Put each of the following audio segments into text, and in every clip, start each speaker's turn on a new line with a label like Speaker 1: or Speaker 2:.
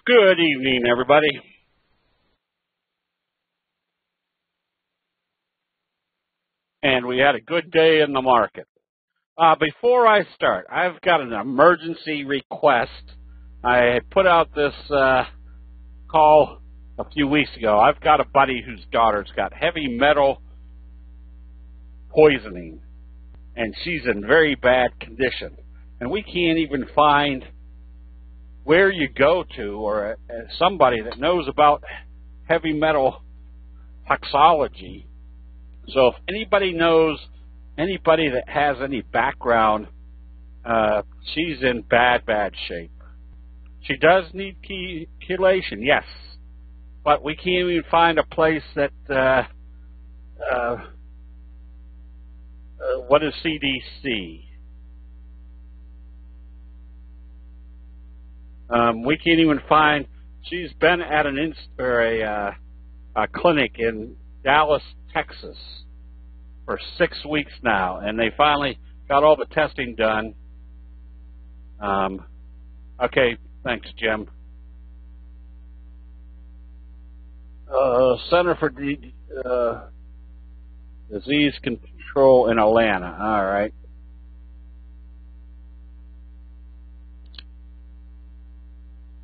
Speaker 1: Good evening, everybody. And we had a good day in the market. Before I start, I've got an emergency request. I put out this call a few weeks ago. I've got a buddy whose daughter's got heavy metal poisoning, and she's in very bad condition. And we can't even find where you go to or somebody that knows about heavy metal toxology. So if anybody knows anybody that has any background, she's in bad shape. She does need chelation, yes, but we can't even find a place that, what is CDC? We can't even find, she's been at a clinic in Dallas, Texas for 6 weeks now, and they finally got all the testing done. Okay, thanks, Jim. Center for Disease Control in Atlanta. All right.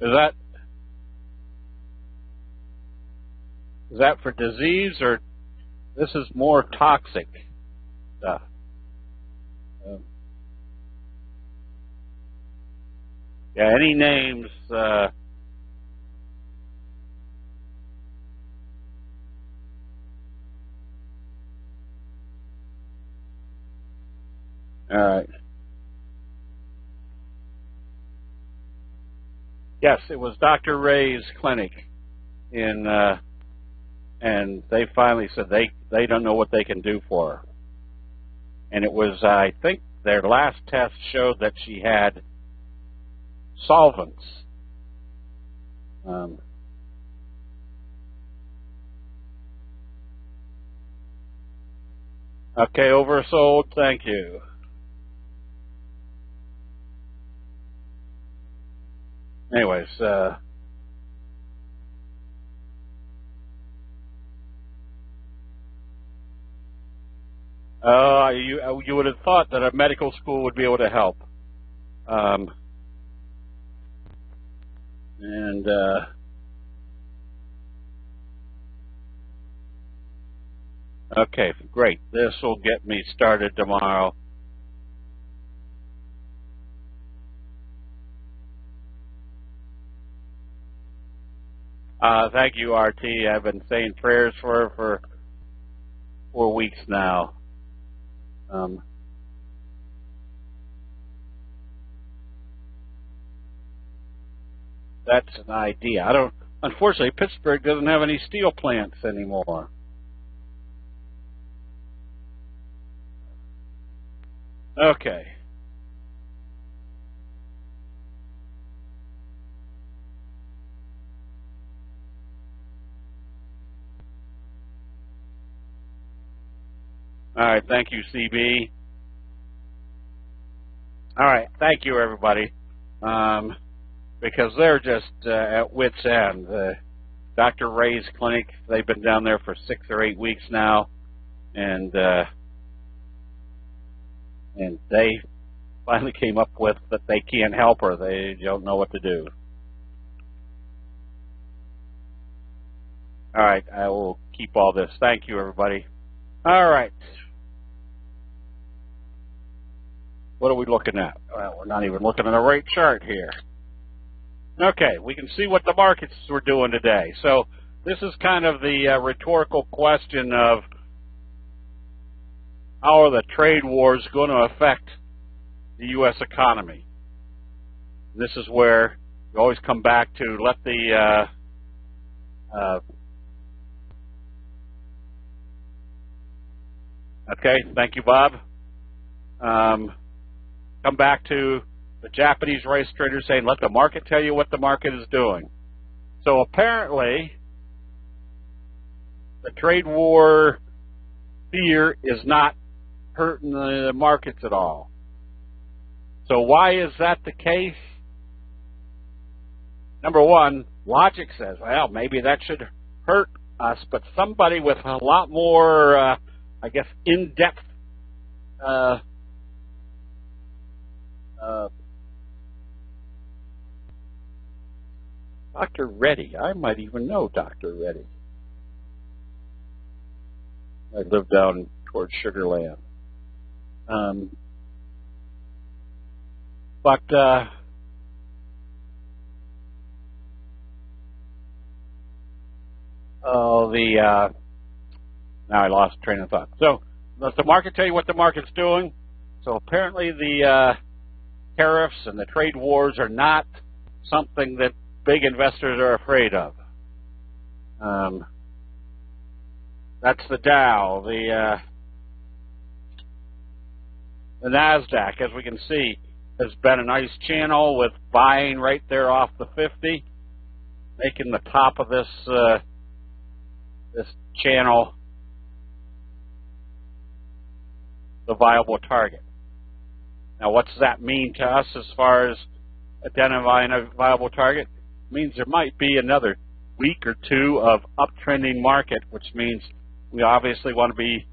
Speaker 1: Is that for disease, or this is more toxic stuff? Yeah, any names? All right. Yes, it was Dr. Ray's clinic and they finally said they don't know what they can do for her. And it was, I think, their last test showed that she had solvents. Okay, oversold, thank you. Anyways, you would have thought that a medical school would be able to help. Okay, great. This will get me started tomorrow. Thank you, RT. I've been saying prayers for her for 4 weeks now. That's an idea. Unfortunately, Pittsburgh doesn't have any steel plants anymore. Okay. All right, thank you, CB. All right, thank you, everybody, because they're just at wit's end. Dr. Ray's clinic, they've been down there for 6 or 8 weeks now, and they finally came up with that they can't help her. They don't know what to do. All right, I will keep all this. Thank you, everybody. All right. What are we looking at? Well, we're not even looking at a rate chart here. Okay, we can see what the markets were doing today. So this is kind of the rhetorical question of how are the trade wars going to affect the U.S. economy? This is where you always come back to let the okay, thank you, Bob. Come back to the Japanese rice traders saying, let the market tell you what the market is doing. So apparently, the trade war fear is not hurting the markets at all. So why is that the case? number one, logic says, well, maybe that should hurt us, but somebody with a lot more, I guess, in-depth Dr. Reddy. I might even know Dr. Reddy. I live down towards Sugar Land. Now I lost train of thought. So, does the market tell you what the market's doing? So apparently the tariffs and the trade wars are not something that big investors are afraid of. That's the Dow. The NASDAQ, as we can see, has been a nice channel with buying right there off the 50, making the top of this this channel the viable target. Now, what does that mean to us as far as identifying a viable target? It means there might be another week or two of uptrending market, which means we obviously want to be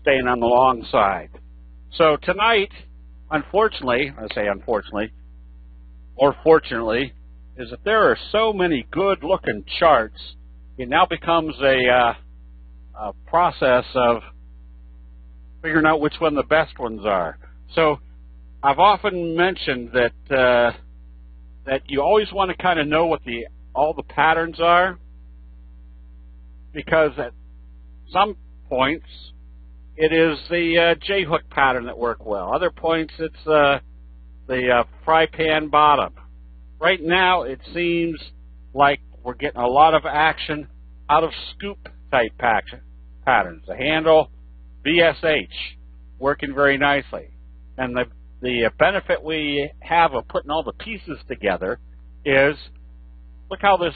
Speaker 1: staying on the long side. So tonight, unfortunately, I say unfortunately, or fortunately, is that there are so many good-looking charts, it now becomes a process of figuring out which one the best ones are. So I've often mentioned that that you always want to kind of know what all the patterns are, because at some points it is the J-hook pattern that work well. Other points it's the fry pan bottom. Right now it seems like we're getting a lot of action out of scoop type patterns. The handle, BSH, working very nicely. And the benefit we have of putting all the pieces together is, look how this,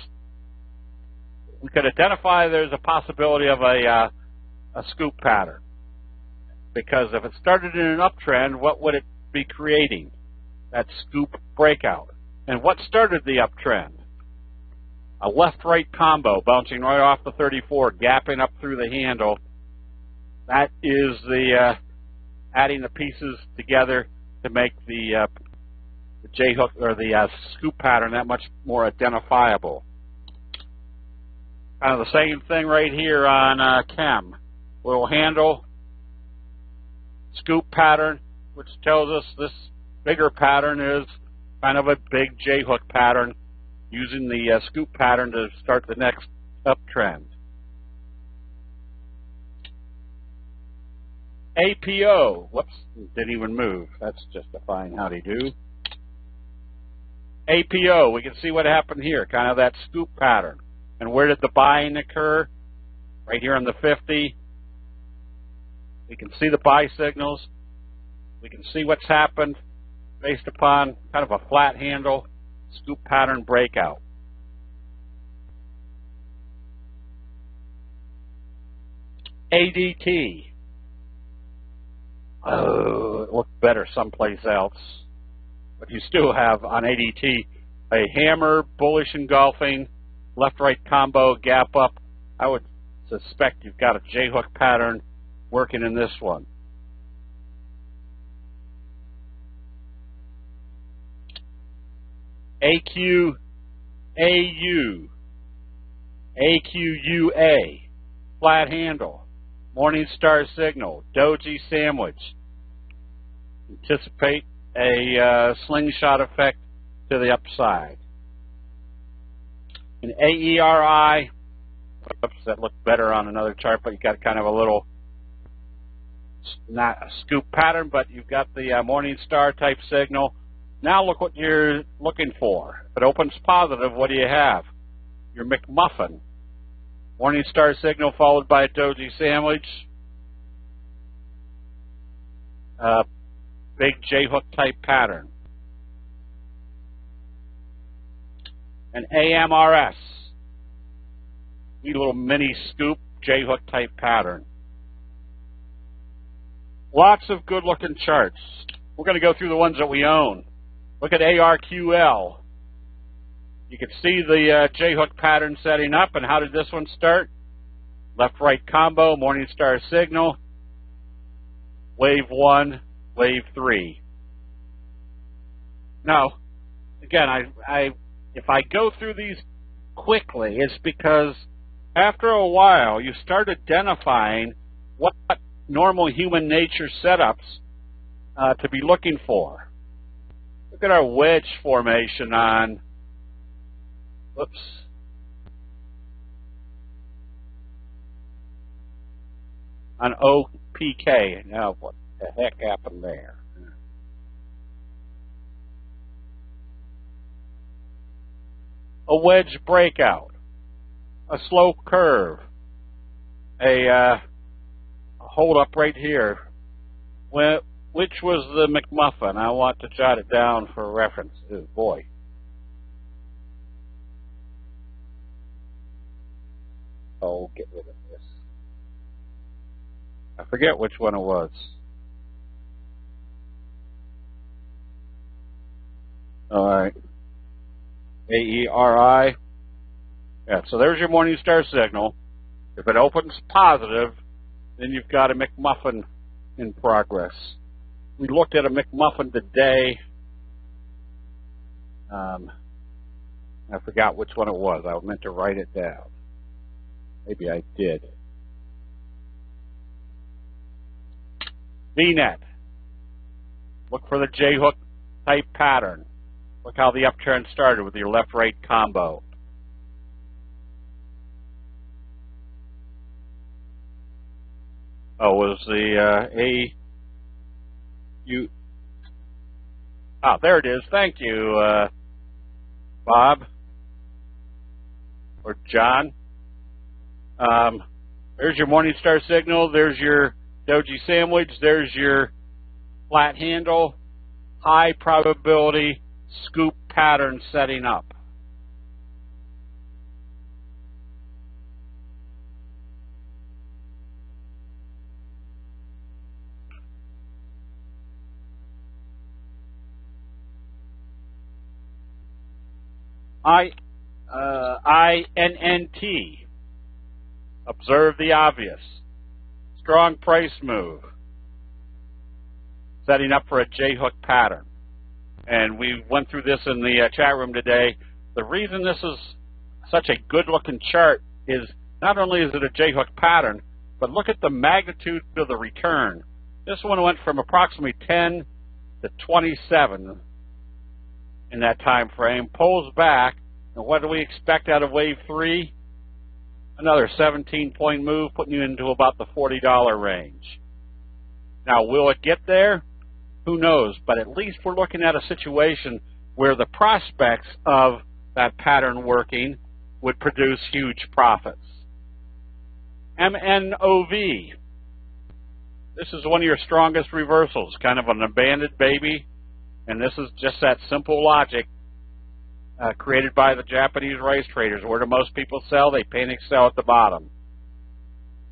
Speaker 1: we could identify there's a possibility of a scoop pattern. Because if it started in an uptrend, what would it be creating? That scoop breakout. And what started the uptrend? A left-right combo bouncing right off the 34, gapping up through the handle. That is the adding the pieces together to make the J-hook or the scoop pattern that much more identifiable. Kind of the same thing right here on Chem. Little handle, scoop pattern, which tells us this bigger pattern is kind of a big J-hook pattern, using the scoop pattern to start the next uptrend. APO, whoops, didn't even move. That's just a fine howdy-do. APO, we can see what happened here, kind of that scoop pattern. And where did the buying occur? Right here on the 50. We can see the buy signals. We can see what's happened based upon kind of a flat handle, scoop pattern breakout. ADT. Oh, it looked better someplace else. But you still have on ADT a hammer, bullish engulfing, left-right combo, gap up. I would suspect you've got a J-hook pattern working in this one. AQAU, AQUA, flat handle, Morningstar signal, doji sandwich. Anticipate a slingshot effect to the upside. An AERI, oops, that looked better on another chart, but you got kind of a little, not a scoop pattern, but you've got the Morningstar type signal. Now look what you're looking for. If it opens positive, what do you have? Your McMuffin. Morningstar signal followed by a doji sandwich. Big J-hook type pattern. An AMRS. Neat little mini scoop J-hook type pattern. Lots of good looking charts. We're going to go through the ones that we own. Look at ARQL. You can see the J-hook pattern setting up. And how did this one start? Left-right combo, Morningstar signal, wave 1, wave 3. Now, again, if I go through these quickly, it's because after a while you start identifying what normal human nature setups to be looking for. Look at our wedge formation on, on OPK. Now, what the heck happened there? A wedge breakout, a slope curve, a hold up right here, which was the McMuffin. I want to jot it down for reference. Oh, boy. Oh, get rid of this. I forget which one it was. All right. AERI. Yeah, so there's your Morningstar signal. If it opens positive, then you've got a McMuffin in progress. We looked at a McMuffin today. I forgot which one it was. I meant to write it down. Maybe I did. VNet. Look for the J-hook type pattern. Look how the uptrend started with your left-right combo. Oh, was the there it is. Thank you, Bob or John. There's your Morningstar signal. There's your doji sandwich. There's your flat handle. High probability scoop pattern setting up. INNT. Observe the obvious. Strong price move. Setting up for a J-hook pattern. And we went through this in the chat room today. The reason this is such a good-looking chart is not only is it a J-hook pattern, but look at the magnitude of the return. This one went from approximately 10 to 27 in that time frame, pulls back, and what do we expect out of wave 3? Another 17-point move, putting you into about the $40 range. Now, will it get there? Who knows? But at least we're looking at a situation where the prospects of that pattern working would produce huge profits. MNOV. This is one of your strongest reversals, kind of an abandoned baby. And this is just that simple logic created by the Japanese rice traders. Where do most people sell? They panic sell at the bottom.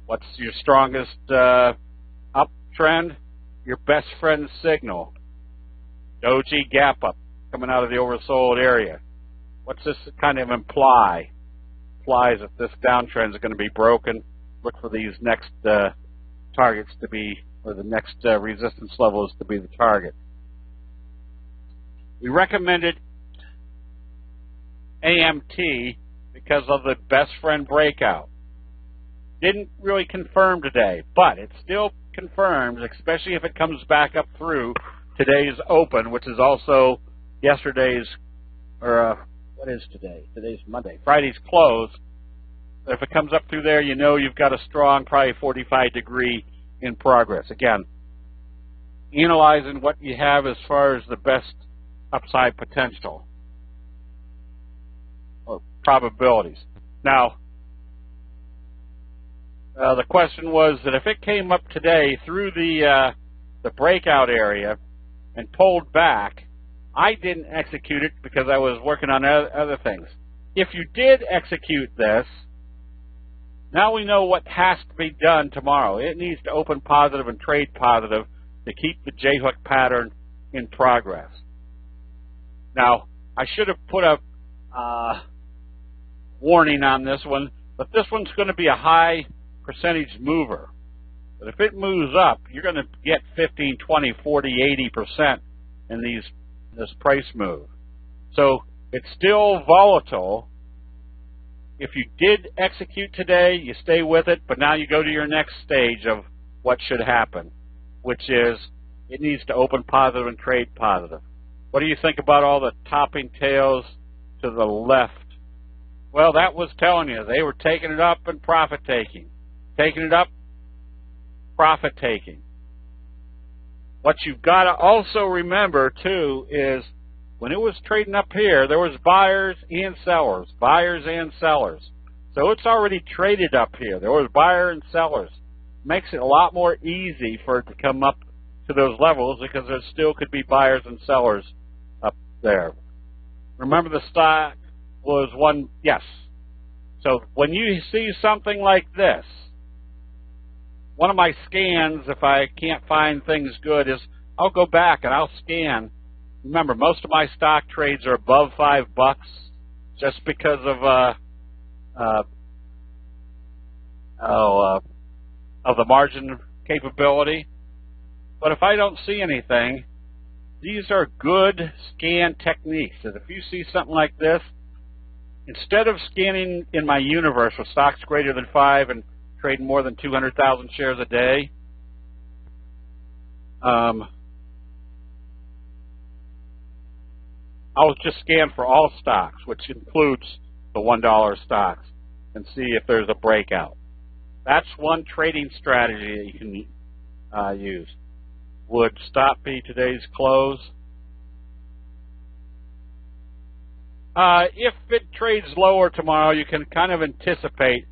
Speaker 1: What's your strongest uptrend? Your best friend signal. Doji gap up coming out of the oversold area. What's this kind of imply? Implies that this downtrend is going to be broken. Look for these next targets to be, or the next resistance levels to be the target. We recommended AMT because of the best friend breakout. Didn't really confirm today, but it still confirms, especially if it comes back up through today's open, which is also yesterday's, or what is today? Today's Monday. Friday's close. But if it comes up through there, you know you've got a strong, probably 45-degree in progress. Again, analyzing what you have as far as the best upside potential or probabilities. Now, the question was that if it came up today through the breakout area and pulled back, I didn't execute it because I was working on other things. If you did execute this, now we know what has to be done tomorrow. It needs to open positive and trade positive to keep the J-hook pattern in progress. Now, I should have put a warning on this one, but this one's going to be a high percentage mover. But if it moves up, you're going to get 15, 20, 40, 80% in this price move. So it's still volatile. If you did execute today, you stay with it, but now you go to your next stage of what should happen, which is it needs to open positive and trade positive. What do you think about all the topping tails to the left? Well, that was telling you they were taking it up and profit taking. Taking it up, profit taking. What you've got to also remember, too, is when it was trading up here, there was buyers and sellers. Buyers and sellers. So it's already traded up here. There was buyer and sellers. Makes it a lot more easy for it to come up to those levels because there still could be buyers and sellers up there. Remember the stock was one, yes. So when you see something like this, one of my scans, if I can't find things good, is I'll go back and I'll scan. Remember, most of my stock trades are above $5 just because of the margin capability. But if I don't see anything, these are good scan techniques. And if you see something like this, instead of scanning in my universe with stocks greater than 5 and trading more than 200,000 shares a day, I'll just scan for all stocks, which includes the $1 stocks, and see if there's a breakout. That's one trading strategy that you can use. Would stop be today's close? If it trades lower tomorrow, you can kind of anticipate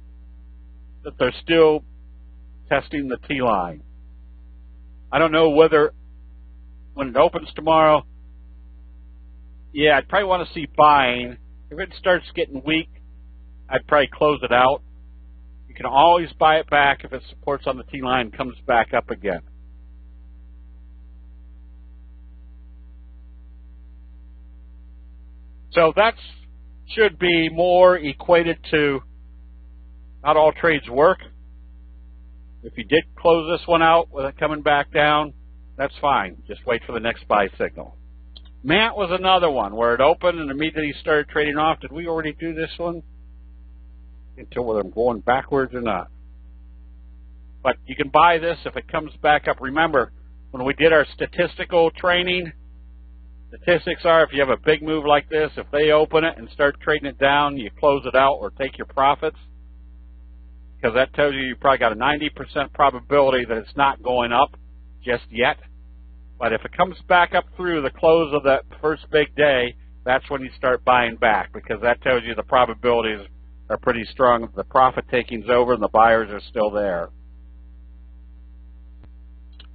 Speaker 1: that they're still testing the T-line. I don't know whether when it opens tomorrow, yeah, I'd probably want to see buying. If it starts getting weak, I'd probably close it out. You can always buy it back if it supports on the T-line and comes back up again. So that should be more equated to not all trades work. If you did close this one out with it coming back down, that's fine. Just wait for the next buy signal. Mant was another one where it opened and immediately started trading off. Did we already do this one? Until whether I'm going backwards or not. But you can buy this if it comes back up. Remember, when we did our statistical training, statistics are if you have a big move like this, if they open it and start trading it down, you close it out or take your profits. Because that tells you probably got a 90% probability that it's not going up just yet. But if it comes back up through the close of that first big day, that's when you start buying back, because that tells you the probabilities are pretty strong. The profit taking's over and the buyers are still there.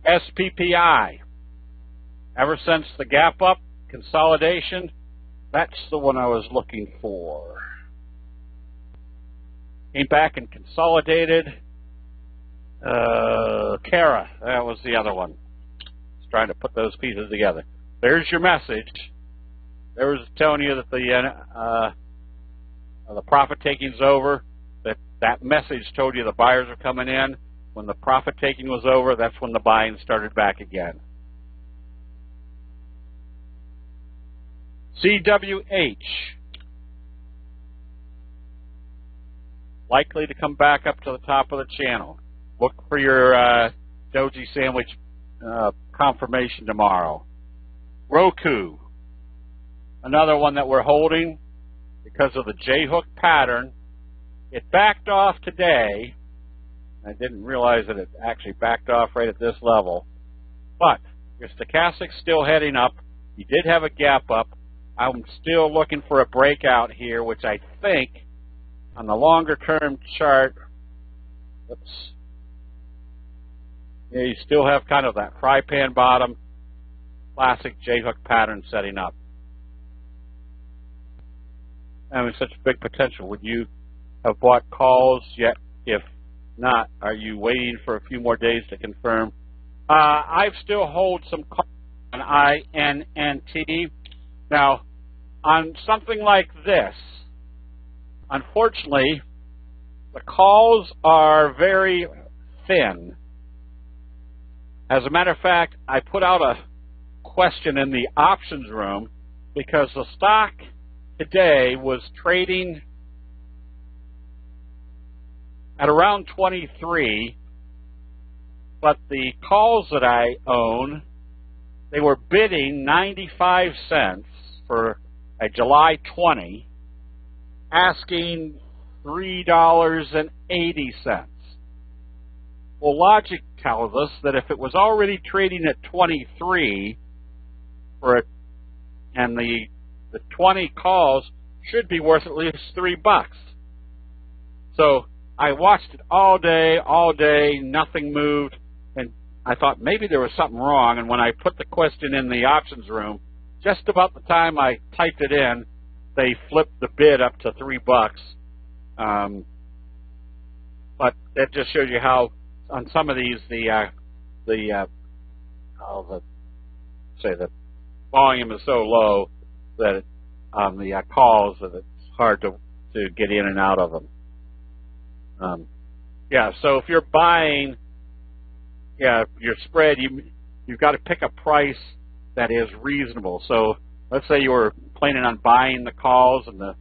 Speaker 1: SPPI. Ever since the gap up, consolidation, that's the one I was looking for. Came back and consolidated. Cara, that was the other one. Just trying to put those pieces together. There's your message. There was telling you that the profit taking's over. That message told you the buyers are coming in. When the profit taking was over, that's when the buying started back again. CWH. Likely to come back up to the top of the channel. Look for your doji sandwich confirmation tomorrow. Roku. Another one that we're holding because of the J-hook pattern. It backed off today. I didn't realize that it actually backed off right at this level. But your stochastic's still heading up. You did have a gap up. I'm still looking for a breakout here, which I think on the longer term chart, you still have kind of that fry pan bottom, classic J-hook pattern setting up. Having such big potential. Would you have bought calls yet? If not, are you waiting for a few more days to confirm? I still hold some calls on INNT. Now, on something like this, unfortunately, the calls are very thin. As a matter of fact, I put out a question in the options room because the stock today was trading at around 23, but the calls that I own, they were bidding 95 cents for a July 20, asking $3.80. Well, logic tells us that if it was already trading at 23 for it, and the 20 calls should be worth at least $3. So I watched it all day, nothing moved, and I thought maybe there was something wrong. And when I put the question in the options room, just about the time I typed it in, they flipped the bid up to $3. But that just shows you how on some of these the volume is so low that on the calls that it's hard to get in and out of them. So if you're buying, your spread, you've got to pick a price that is reasonable. So let's say you were planning on buying the calls and the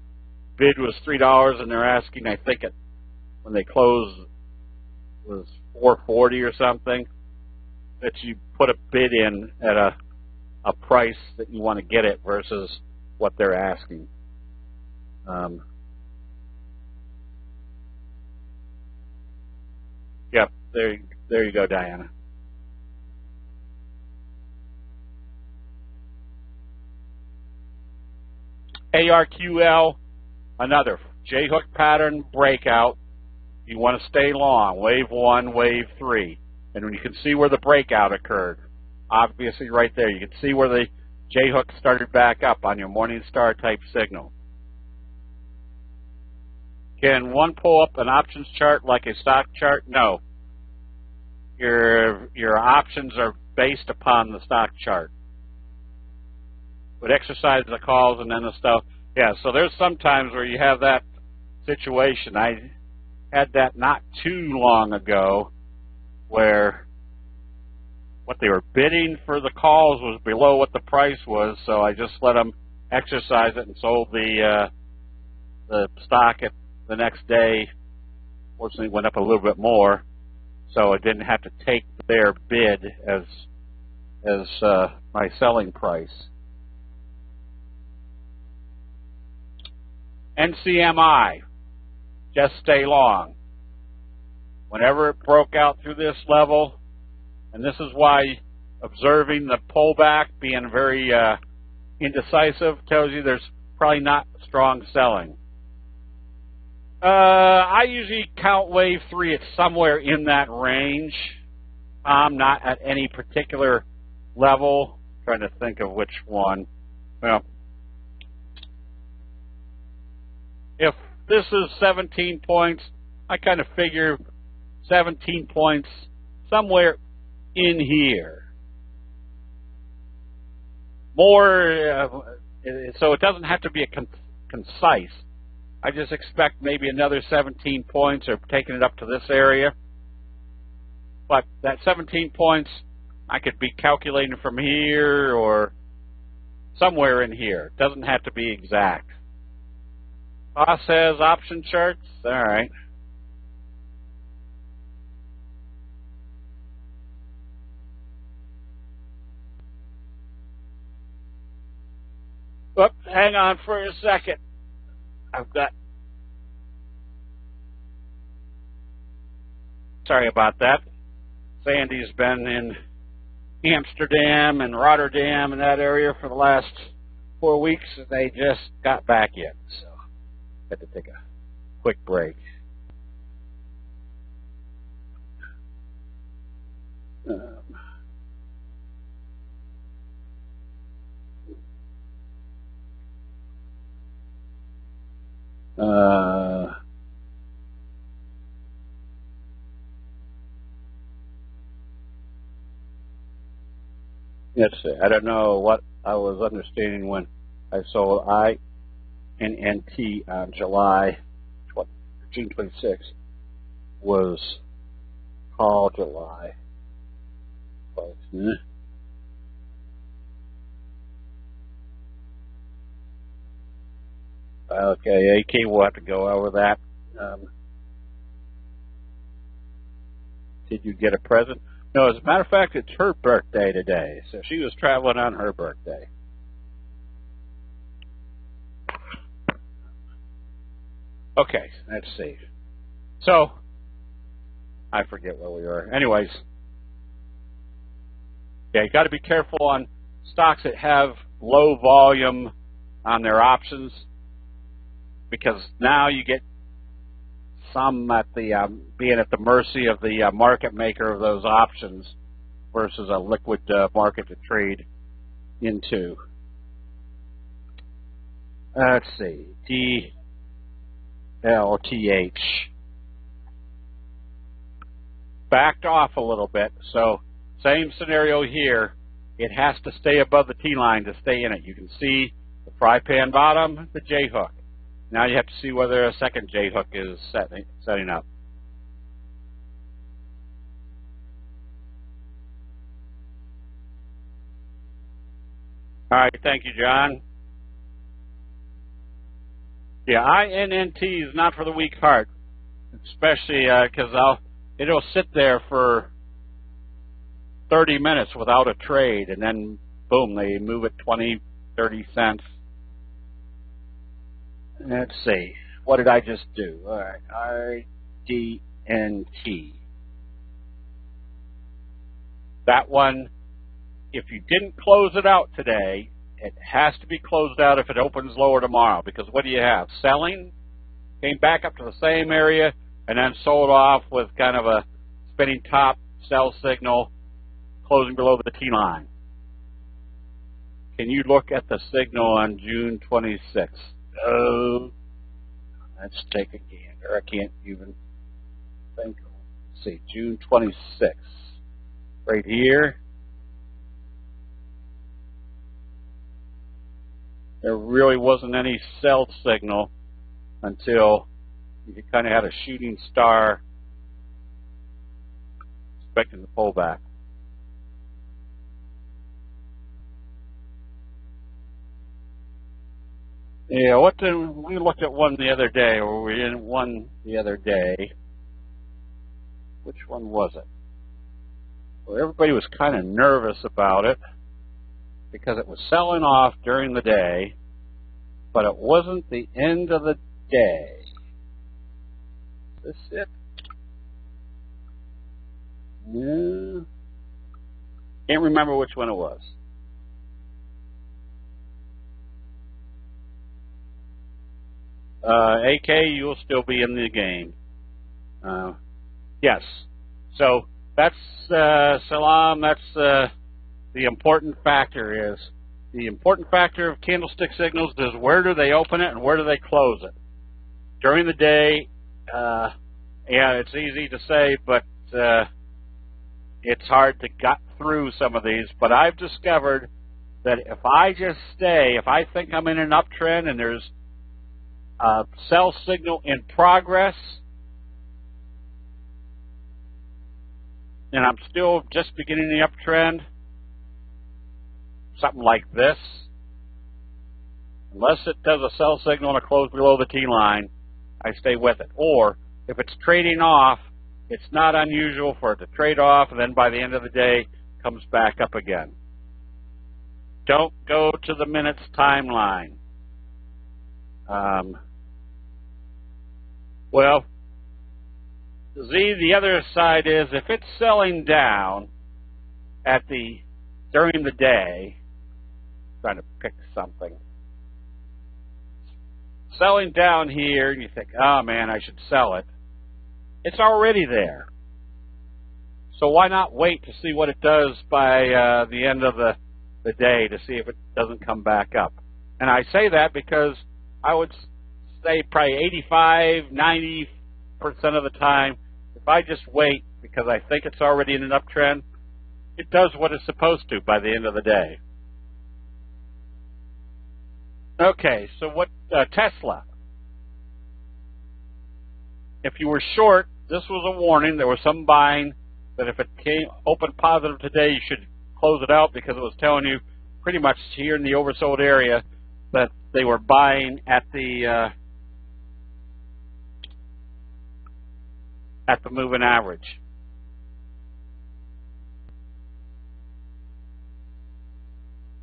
Speaker 1: bid was $3 and they're asking, I think when they closed was $4.40 or something, that you put a bid in at a price that you want to get it versus what they're asking. There you go, Diana. ARQL, another J-hook pattern breakout. You want to stay long, wave 1, wave 3. And when you can see where the breakout occurred, obviously right there, you can see where the J-hook started back up on your Morningstar type signal. Can one pull up an options chart like a stock chart? No. Your options are based upon the stock chart. Would exercise the calls and then the stuff. Yeah, so there's some times where you have that situation. I had that not too long ago where what they were bidding for the calls was below what the price was, so I just let them exercise it and sold the stock at the next day. Fortunately, it went up a little bit more, so I didn't have to take their bid as my selling price. NCMI, just stay long. Whenever it broke out through this level, and this is why observing the pullback, being very indecisive, tells you there's probably not strong selling. I usually count wave 3 at somewhere in that range. Not at any particular level. I'm trying to think of which one. Well, if this is 17 points, I kind of figure 17 points somewhere in here. More, so it doesn't have to be concise. I just expect maybe another 17 points or taking it up to this area. But that 17 points, I could be calculating from here or somewhere in here. It doesn't have to be exact. Boss has option charts. All right. Whoop, hang on for a second. Sorry about that. Sandy's been in Amsterdam and Rotterdam and that area for the last 4 weeks. They just got back in, so had to take a quick break. Let's see. I don't know what I was understanding when I sold INNT on June 26th was call July. Okay, AK, we'll have to go over that. Did you get a present? No, as a matter of fact, it's her birthday today, so she was traveling on her birthday. Okay, let's see. So, I forget where we were. Anyways, yeah, you got to be careful on stocks that have low volume on their options, because now you get some at the being at the mercy of the market maker of those options versus a liquid market to trade into. Let's see, DLTH backed off a little bit, so same scenario here. It has to stay above the T-line to stay in it. You can see the fry pan bottom, the J-hook. Now you have to see whether a second J-hook is setting up. All right, thank you, John. Yeah, INNT is not for the weak heart, especially because it'll sit there for 30 minutes without a trade, and then boom, they move it 20, 30 cents. Let's see. What did I just do? All right. IDNT. That one, if you didn't close it out today, it has to be closed out if it opens lower tomorrow. Because what do you have? Selling, came back up to the same area, and then sold off with kind of a spinning top sell signal, closing below the T-line. Can you look at the signal on June 26th? Oh, let's take a gander. I can't even think. Let's see, June 26th. Right here. There really wasn't any sell signal until you kind of had a shooting star expecting the pullback. Yeah, we looked at one the other day, or we didn't one the other day. Which one was it? Well, everybody was kind of nervous about it because it was selling off during the day, but it wasn't the end of the day. Is this it? No. Can't remember which one it was. AK, you'll still be in the game. Yes. So that's Salam. That's the important factor. Is the important factor of candlestick signals is where do they open it and where do they close it. During the day, yeah, it's easy to say, but it's hard to gut through some of these. But I've discovered that if I just stay, if I think I'm in an uptrend and there's sell signal in progress, and I'm still just beginning the uptrend, something like this, unless it does a sell signal and a close below the T-line, I stay with it. Or if it's trading off, it's not unusual for it to trade off and then by the end of the day comes back up again. Don't go to the minutes timeline. Well, Z, the other side is if it's selling down during the day, trying to pick something, selling down here, and you think, oh man, I should sell it. It's already there. So why not wait to see what it does by the end of the day to see if it doesn't come back up? And I say that because I would say probably 85–90% of the time, if I just wait because I think it's already in an uptrend, it does what it's supposed to by the end of the day. Okay, so what Tesla? If you were short, this was a warning. There was some buying that if it came open positive today, you should close it out because it was telling you pretty much here in the oversold area that they were buying at the moving average.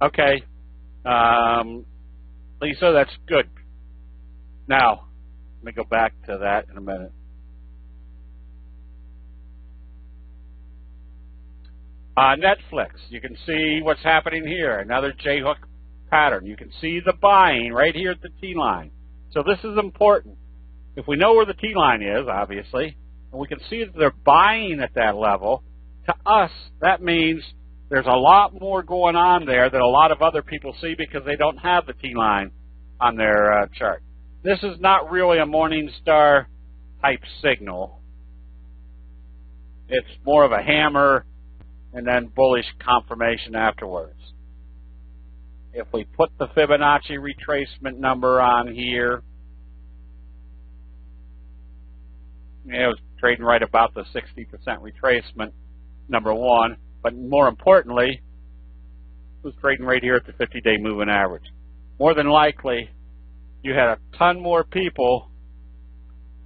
Speaker 1: Okay, Lisa, that's good. Now, let me go back to that in a minute. Netflix, you can see what's happening here. Another J-hook pattern. You can see the buying right here at the T-line. So this is important. If we know where the T-line is, obviously, and we can see that they're buying at that level, to us, that means there's a lot more going on there than a lot of other people see because they don't have the T-line on their chart. This is not really a Morningstar type signal. It's more of a hammer and then bullish confirmation afterwards. If we put the Fibonacci retracement number on here, it was trading right about the 60% retracement, number one, but more importantly, it was trading right here at the 50-day moving average. More than likely, you had a ton more people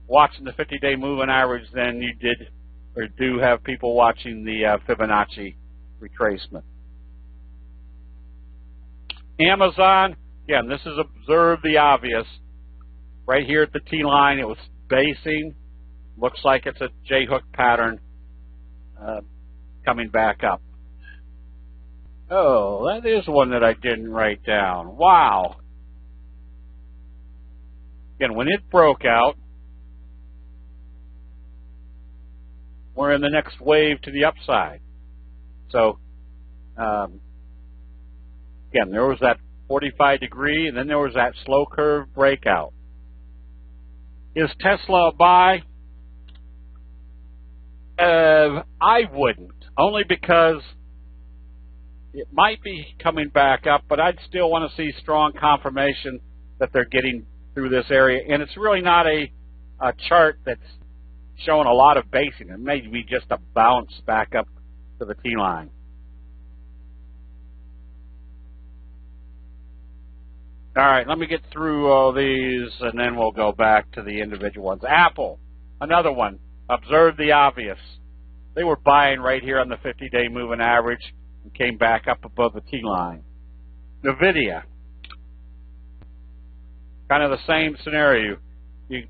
Speaker 1: watching the 50-day moving average than you did or do have people watching the Fibonacci retracement. Amazon, again, this is observe the obvious. Right here at the T-line, it was basing. Looks like it's a J-hook pattern coming back up. Oh, that is one that I didn't write down. Wow. Again, when it broke out, we're in the next wave to the upside. So, again, there was that 45 degree, and then there was that slow curve breakout. Is Tesla a buy? I wouldn't, only because it might be coming back up, but I'd still want to see strong confirmation that they're getting through this area. And it's really not a chart that's showing a lot of basing. It may be just a bounce back up to the T-line. All right, let me get through all these, and then we'll go back to the individual ones. Apple, another one. Observe the obvious. They were buying right here on the 50-day moving average and came back up above the T-line. NVIDIA, kind of the same scenario. You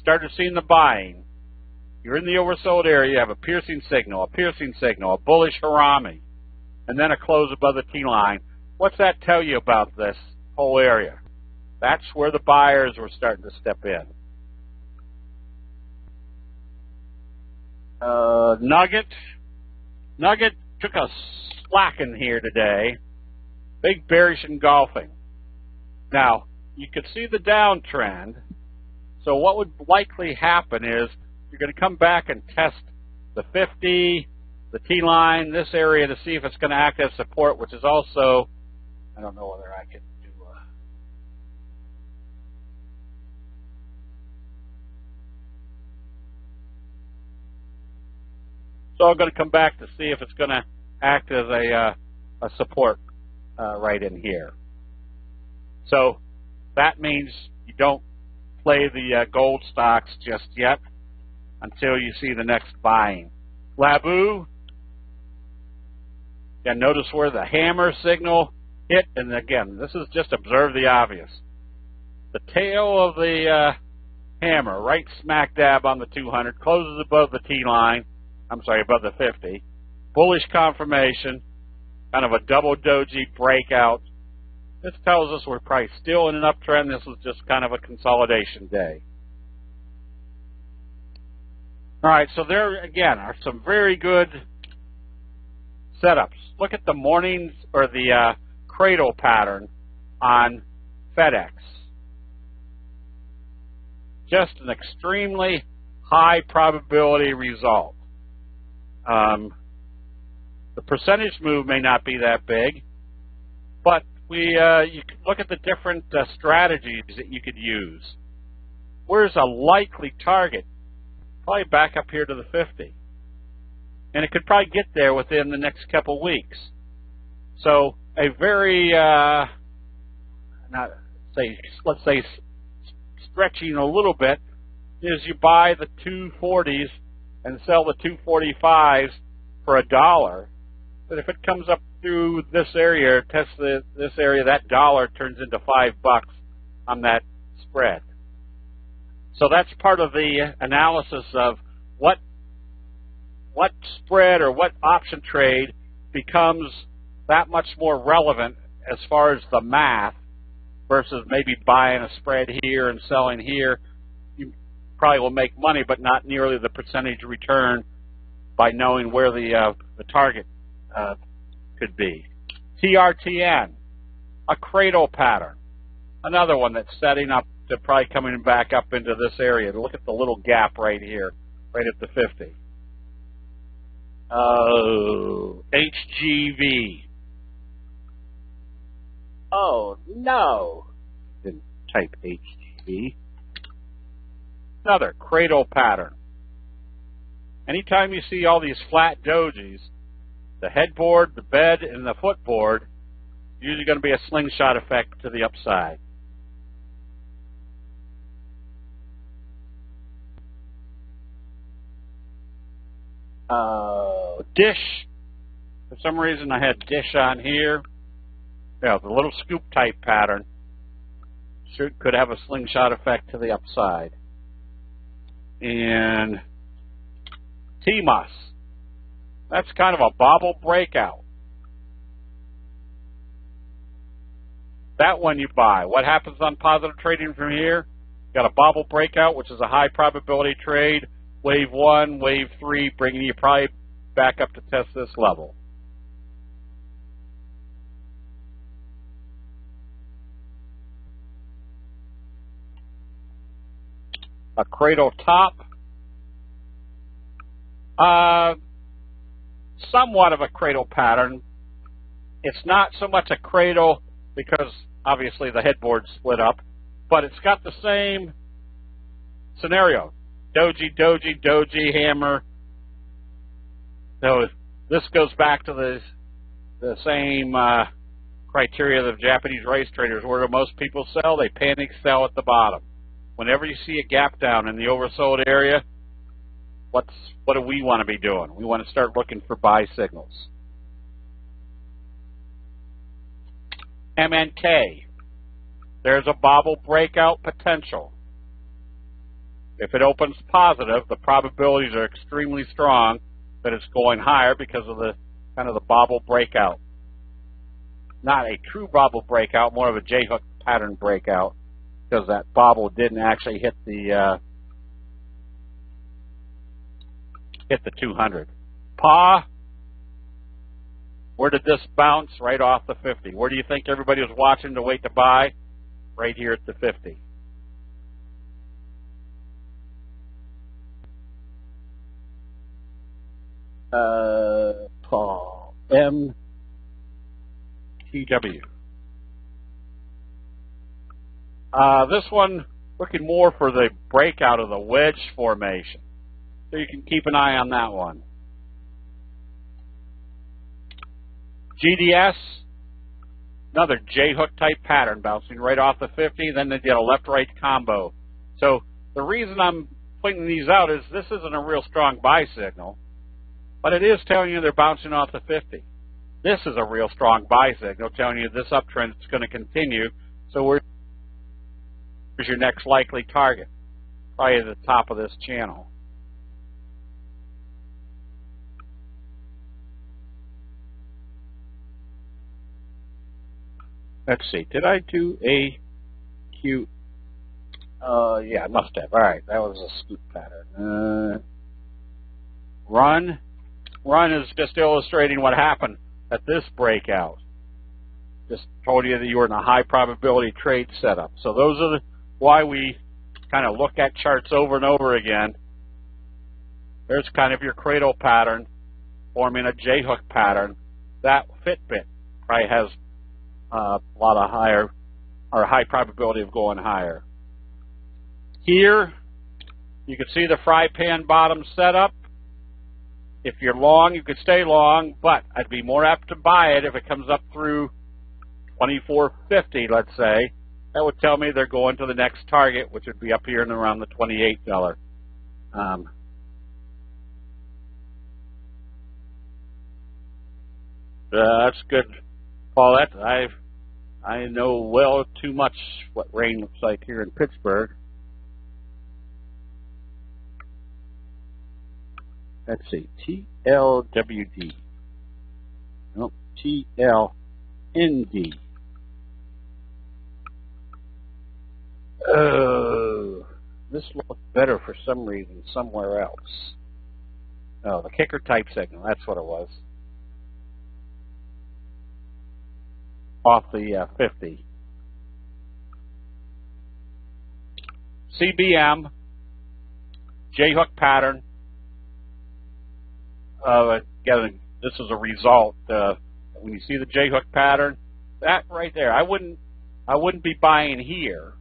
Speaker 1: started seeing the buying. You're in the oversold area. You have a piercing signal, a bullish harami, and then a close above the T-line. What's that tell you about this whole area? That's where the buyers were starting to step in. Nugget took a slacking here today. Big bearish engulfing. Now, you could see the downtrend. So what would likely happen is you're going to come back and test the 50, the T-line, this area to see if it's going to act as support, which is also, I don't know whether I can do So I'm going to come back to see if it's going to act as a support right in here. So that means you don't play the gold stocks just yet until you see the next buying. Labu, again, notice where the hammer signal hit, and again, this is just observe the obvious. The tail of the hammer, right smack dab on the 200, closes above the T-line. I'm sorry, above the 50. Bullish confirmation, kind of a double doji breakout. This tells us we're probably still in an uptrend. This was just kind of a consolidation day. All right, so there again are some very good setups. Look at the mornings or the cradle pattern on FedEx. Just an extremely high probability result. The percentage move may not be that big, but you could look at the different strategies that you could use. Where's a likely target? Probably back up here to the 50. And it could probably get there within the next couple weeks. So a very, let's say stretching a little bit, is you buy the 240s and sell the 245s for $1. But if it comes up through this area, tests this area, that dollar turns into $5 on that spread. So that's part of the analysis of what spread or what option trade becomes that much more relevant as far as the math versus maybe buying a spread here and selling here. You probably will make money, but not nearly the percentage return by knowing where the target could be. TRTN, a cradle pattern, another one that's setting up to probably coming back up into this area. Look at the little gap right here, right at the 50. HGV. Oh, no. Didn't type HGV. Another cradle pattern. Anytime you see all these flat dojis, the headboard, the bed, and the footboard, usually going to be a slingshot effect to the upside. Dish. For some reason I had dish on here. Yeah, the little scoop type pattern could have a slingshot effect to the upside. And TMUS. That's kind of a bobble breakout. That one you buy. What happens on positive trading from here? Got a bobble breakout, which is a high probability trade. Wave 1, wave 3, bringing you probably back up to test this level. A cradle top. Somewhat of a cradle pattern. It's not so much a cradle because obviously the headboard split up, but it's got the same scenario. Doji, doji, doji, hammer. So this goes back to the same criteria of Japanese race traders. Where do most people sell? They panic sell at the bottom. Whenever you see a gap down in the oversold area, what do we want to be doing? We want to start looking for buy signals. MNK. There's a bobble breakout potential. If it opens positive, the probabilities are extremely strong that it's going higher because of the kind of the bobble breakout. Not a true bobble breakout, more of a J-hook pattern breakout, because that bobble didn't actually hit the 200. PA. Where did this bounce? Right off the 50. Where do you think everybody was watching to wait to buy? Right here at the 50. Paul MTW. This one looking more for the breakout of the wedge formation, so you can keep an eye on that one. GDS, another J-hook type pattern, bouncing right off the 50. Then they did a left-right combo. So the reason I'm pointing these out is this isn't a real strong buy signal, but it is telling you they're bouncing off the 50. This is a real strong buy signal telling you this uptrend is going to continue. So where's your next likely target? Probably at the top of this channel. Let's see. Did I do a cute? Yeah, I must have. All right, that was a scoop pattern. Run is just illustrating what happened at this breakout. Just told you that you were in a high probability trade setup. So those are why we kind of look at charts over and over again. There's kind of your cradle pattern forming a J-hook pattern. That Fitbit probably has a lot of higher or high probability of going higher. Here, you can see the fry pan bottom setup. If you're long, you could stay long, but I'd be more apt to buy it if it comes up through 24.50, let's say. That would tell me they're going to the next target, which would be up here and around the $28. That's good, Paulette. I know well too much what rain looks like here in Pittsburgh. Let's see, TLWD. Nope, TLND. Oh, this looks better for some reason somewhere else. Oh, the kicker type signal, that's what it was. Off the 50. CBM, J-hook pattern. Again, this is a result. When you see the J-hook pattern, that right there, I wouldn't be buying here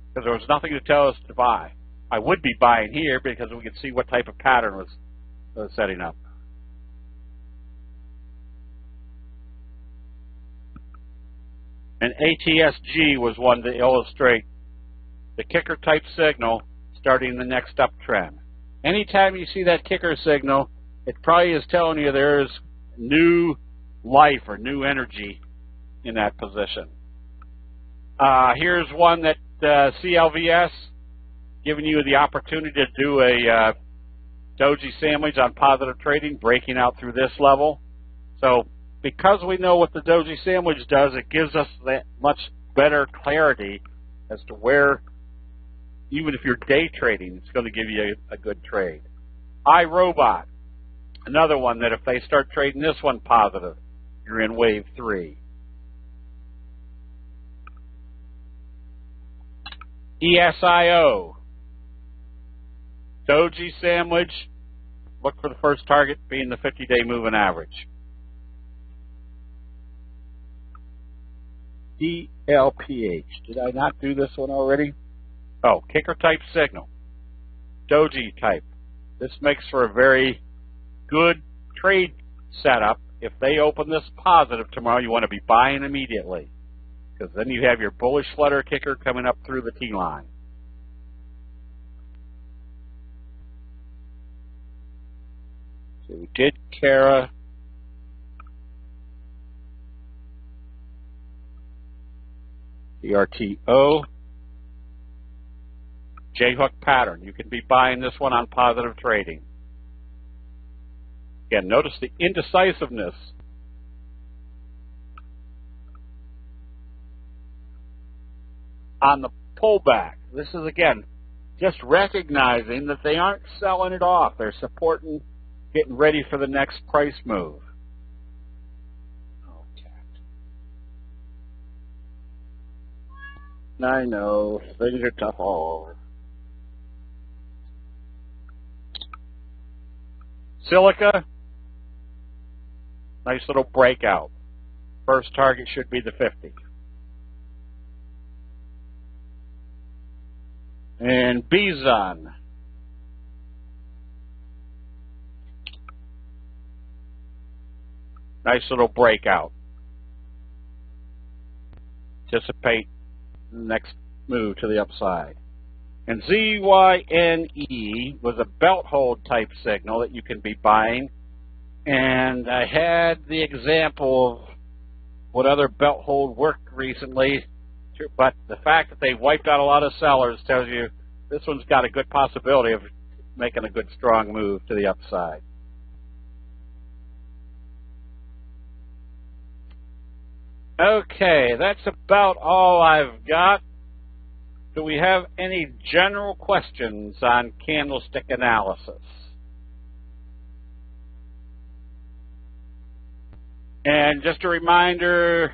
Speaker 1: because there was nothing to tell us to buy. I would be buying here because we could see what type of pattern was setting up. And ATSG was one to illustrate the kicker type signal starting the next uptrend. Anytime you see that kicker signal, it probably is telling you there's new life or new energy in that position. Here's one that CLVS, giving you the opportunity to do a doji sandwich on positive trading, breaking out through this level. So because we know what the doji sandwich does, it gives us that much better clarity as to where, even if you're day trading, it's going to give you a good trade. iRobot, another one that if they start trading this one positive, you're in wave 3. ESIO, doji sandwich, look for the first target being the 50-day moving average. DLPH, did I not do this one already? Oh, kicker type signal, doji type. This makes for a very good trade setup. If they open this positive tomorrow, you want to be buying immediately, because then you have your bullish flutter kicker coming up through the T-line. So we did Kara. CRTO. J-hook pattern. You can be buying this one on positive trading. Again, notice the indecisiveness. On the pullback, this is, again, just recognizing that they aren't selling it off. They're supporting, getting ready for the next price move. I know, things are tough all over. Silica, nice little breakout. First target should be the 50. And Bison, nice little breakout. Anticipate the next move to the upside. And ZYNE was a belt hold type signal that you can be buying. And I had the example of what other belt hold worked recently, but the fact that they wiped out a lot of sellers tells you this one's got a good possibility of making a good strong move to the upside. Okay, that's about all I've got. Do we have any general questions on candlestick analysis? And just a reminder,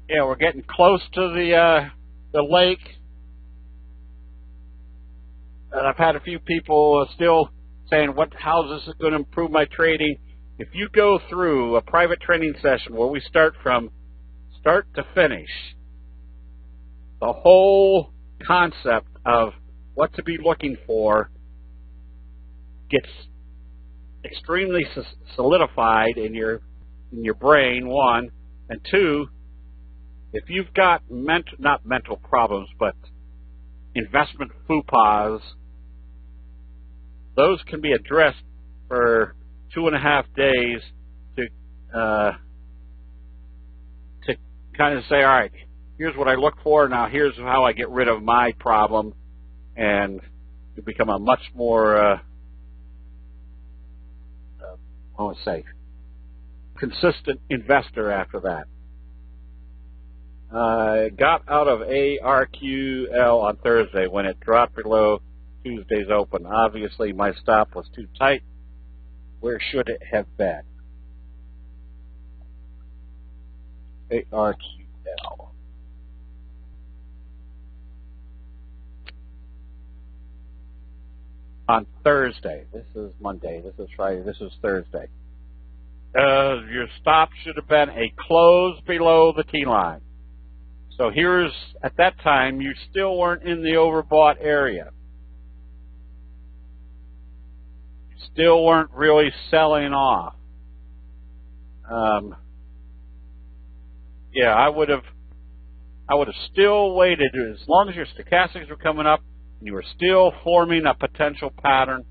Speaker 1: we're getting close to the lake. And I've had a few people still saying, how is this going to improve my trading? If you go through a private training session where we start from start to finish, the whole concept of what to be looking for gets extremely solidified in your brain, one, and two, if you've got not mental problems, but investment faux pas, those can be addressed for 2.5 days to kind of say, all right, here's what I look for, now here's how I get rid of my problem, and you become a much more, I want to say, consistent investor after that. I got out of ARQL on Thursday when it dropped below Tuesday's open. Obviously, my stop was too tight. Where should it have been? ARQL. On Thursday. This is Monday. This is Friday. This is Thursday. Your stop should have been a close below the T line. So here's, at that time, you still weren't in the overbought area. You still weren't really selling off. Yeah, I would have still waited as long as your stochastics were coming up and you were still forming a potential pattern.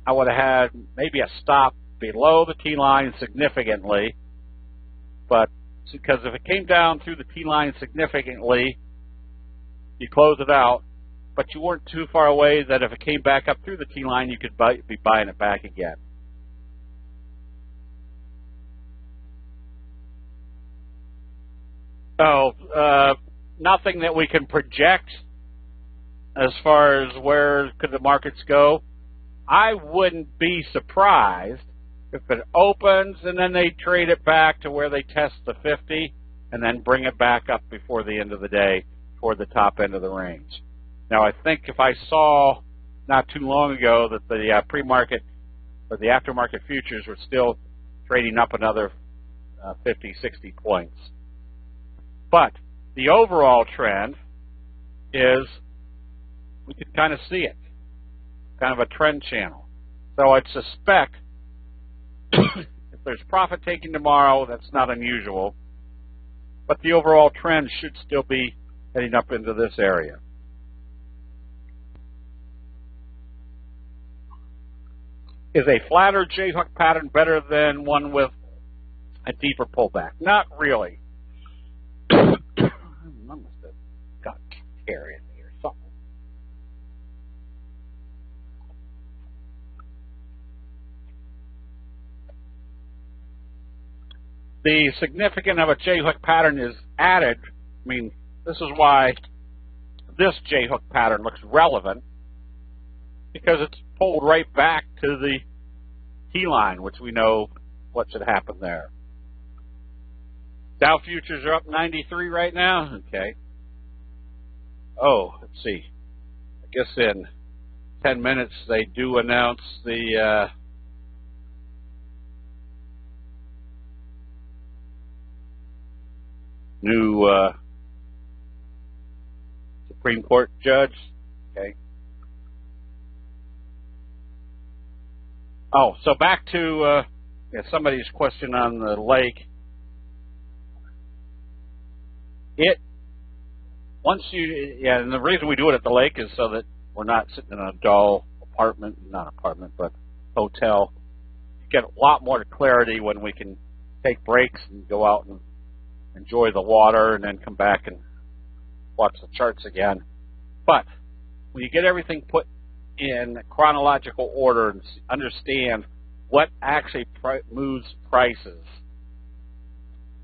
Speaker 1: I would have had maybe a stop below the T line significantly, but because if it came down through the T line significantly, you close it out, but you weren't too far away that if it came back up through the T line, you could be buying it back again. So, nothing that we can project as far as where could the markets go. I wouldn't be surprised if it opens and then they trade it back to where they test the 50 and then bring it back up before the end of the day toward the top end of the range. Now, I think if I saw not too long ago that the pre-market or the aftermarket futures were still trading up another 50, 60 points. But the overall trend is we could kind of see it, kind of a trend channel. So I'd suspect if there's profit taking tomorrow, that's not unusual. But the overall trend should still be heading up into this area. Is a flatter J-hook pattern better than one with a deeper pullback? Not really. I must have got carried or something. The significance of a J-hook pattern is added. I mean, this is why this J-hook pattern looks relevant, because it's pulled right back to the T-line, which we know what should happen there. Dow futures are up 93 right now. Okay. Oh, let's see. I guess in 10 minutes they do announce the new Supreme Court judge. Okay. Oh, so back to somebody's question on the lake. And the reason we do it at the lake is so that we're not sitting in a dull but hotel. You get a lot more clarity when we can take breaks and go out and enjoy the water and then come back and watch the charts again. But when you get everything put in chronological order and understand what actually moves prices,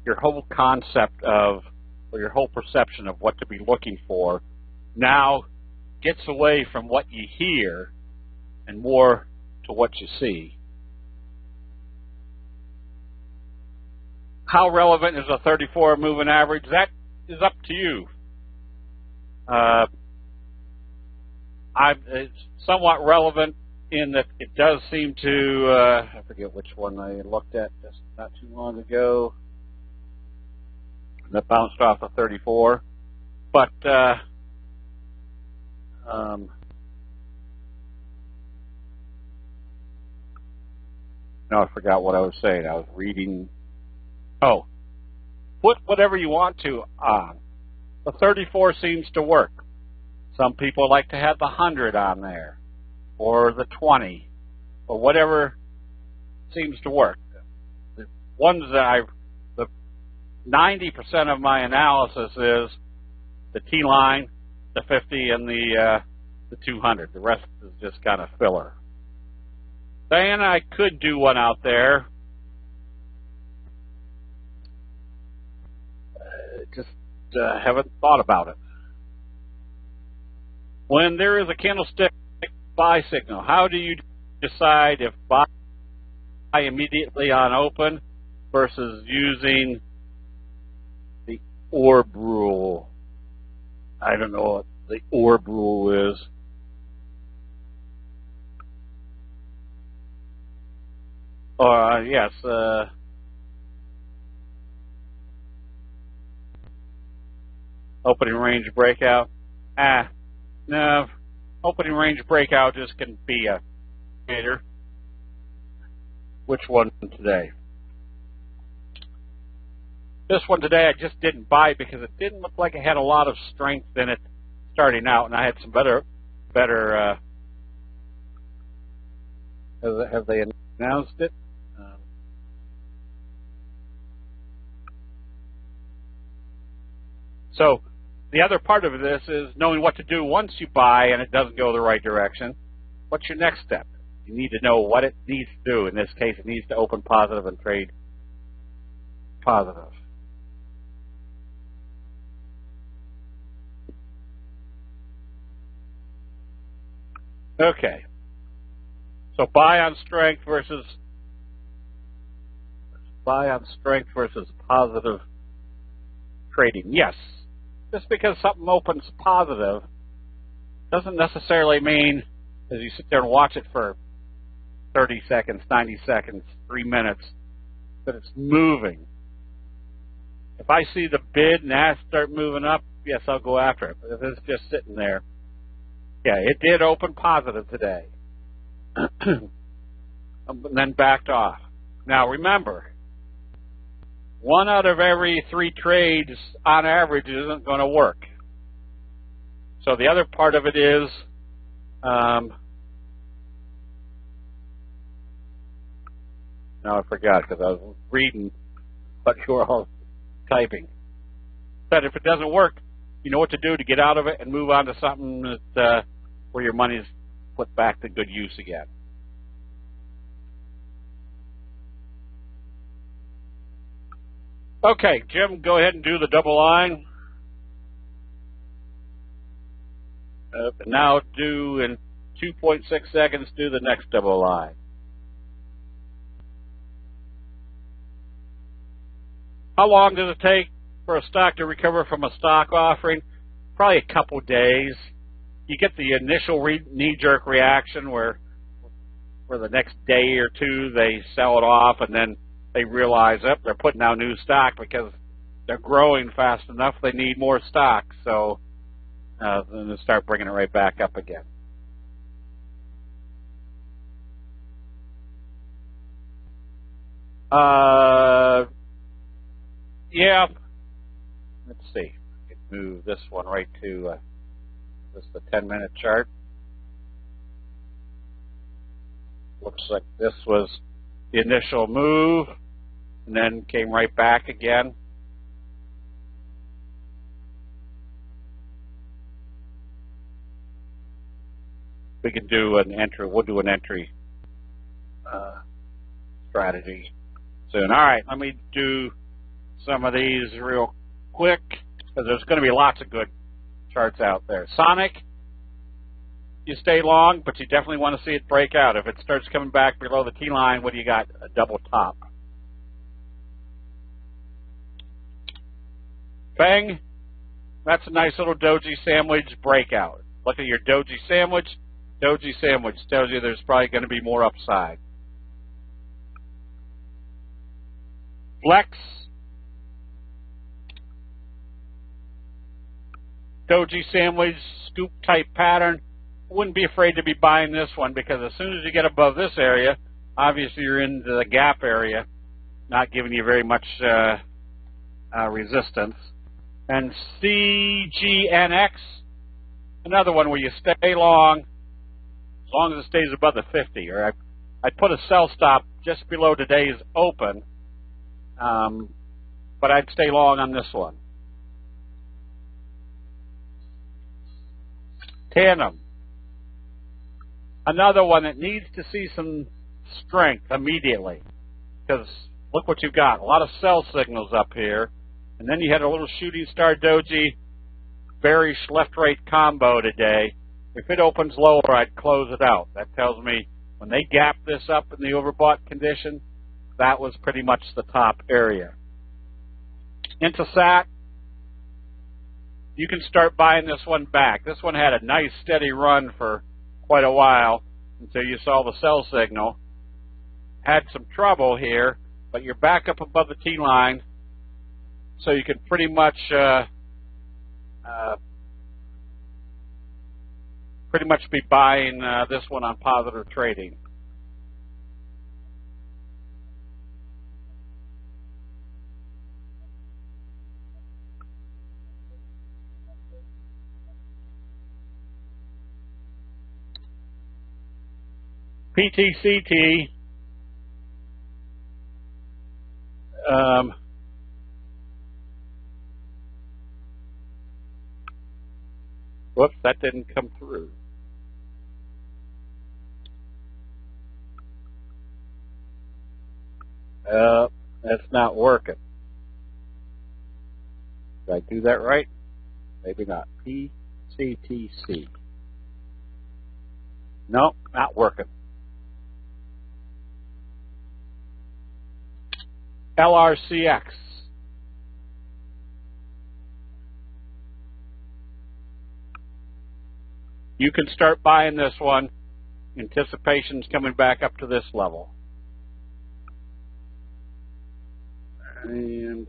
Speaker 1: your whole concept of, or your whole perception of what to be looking for now gets away from what you hear and more to what you see. How relevant is a 34 moving average? That is up to you. It's somewhat relevant in that it does seem to, I forget which one I looked at just not too long ago. that bounced off the 34. But no, I forgot what I was saying. I was reading. Oh, put whatever you want to on. The 34 seems to work. Some people like to have the 100 on there, or the 20, or whatever seems to work. The ones that the 90% of my analysis is the T-line, the 50, and the 200. The rest is just kind of filler. Then I could do one out there. Just haven't thought about it. When there is a candlestick buy signal, how do you decide if buy immediately on open versus using the orb rule? I don't know what the orb rule is. Yes. Opening range breakout. No. Opening range breakout just can be a indicator. Which one today? This one today I just didn't buy because it didn't look like it had a lot of strength in it starting out, and I had some better. Have they announced it? So the other part of this is knowing what to do once you buy and it doesn't go the right direction. What's your next step? You need to know what it needs to do. In this case, it needs to open positive and trade positive. Okay. So buy on strength versus positive trading. Yes. Just because something opens positive doesn't necessarily mean, as you sit there and watch it for 30 seconds, 90 seconds, 3 minutes, that it's moving. If I see the bid and that start moving up, yes, I'll go after it. But if it's just sitting there, yeah, it did open positive today. And then backed off. Now remember, 1 out of every 3 trades on average isn't going to work. So the other part of it is now I forgot because I was reading what you were all typing. But if it doesn't work, you know what to do to get out of it and move on to something that where your money is put back to good use again. Okay, Jim, go ahead and do the double line. Now do in 2.6 seconds, do the next double line. How long does it take for a stock to recover from a stock offering? Probably a couple days. You get the initial knee-jerk reaction where the next day or two they sell it off and then they realize that they're putting out new stock because they're growing fast enough. They need more stock, so then they start bringing it right back up again. Yeah. Let's see. I can move this one right to this is the 10-minute chart. Looks like this was the initial move and then came right back again. We can do an entry. We'll do an entry strategy soon. All right, let me do some of these real quick because there's going to be lots of good charts out there. Sonic, you stay long, but you definitely want to see it break out. If it starts coming back below the T line, what do you got? A double top. Bang, that's a nice little doji sandwich breakout. Look at your doji sandwich. Doji sandwich tells you there's probably going to be more upside. Flex, doji sandwich scoop type pattern, wouldn't be afraid to be buying this one, because as soon as you get above this area, obviously you're into the gap area, not giving you very much resistance. And CGNX, another one where you stay long as long as it stays above the 50. Or I put a sell stop just below today's open, but I'd stay long on this one. Tandem, another one that needs to see some strength immediately, because look what you've got. A lot of sell signals up here, and then you had a little shooting star doji, bearish left-right combo today. If it opens lower, I'd close it out. That tells me when they gap this up in the overbought condition, that was pretty much the top area. Intelsat, you can start buying this one back. This one had a nice steady run for quite a while until you saw the sell signal. Had some trouble here, but you're back up above the T-line, so you can pretty much be buying this one on positive trading. PTCT, whoops, that didn't come through. That's not working. Did I do that right? Maybe not. PCTC. No, not working. LRCX. You can start buying this one. Anticipation's coming back up to this level. And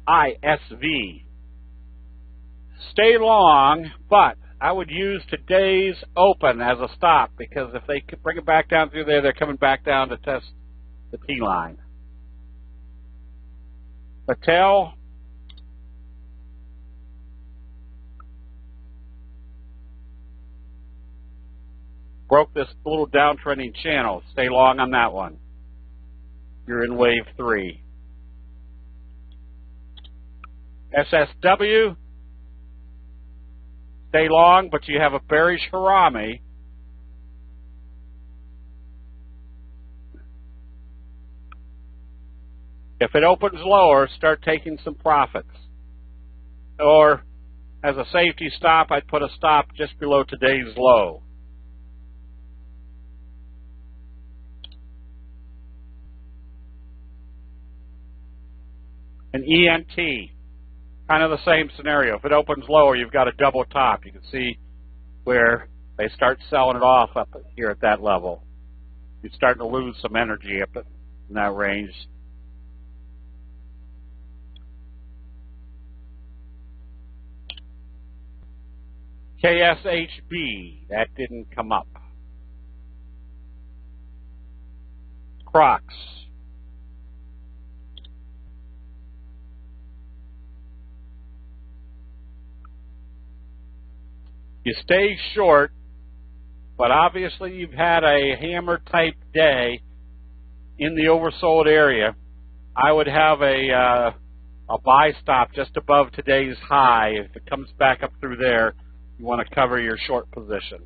Speaker 1: FISV. Stay long, but I would use today's open as a stop, because if they could bring it back down through there, they're coming back down to test the T-line. Patel, broke this little downtrending channel. Stay long on that one. You're in wave 3. SSW, stay long, but you have a bearish Harami. If it opens lower, start taking some profits. Or, as a safety stop, I'd put a stop just below today's low. An ENT, kind of the same scenario. If it opens lower, you've got a double top. You can see where they start selling it off up here at that level. You're starting to lose some energy up in that range. KSHB, that didn't come up. Crocs. You stay short, but obviously you've had a hammer type day in the oversold area. I would have a buy stop just above today's high. If it comes back up through there, you want to cover your short position.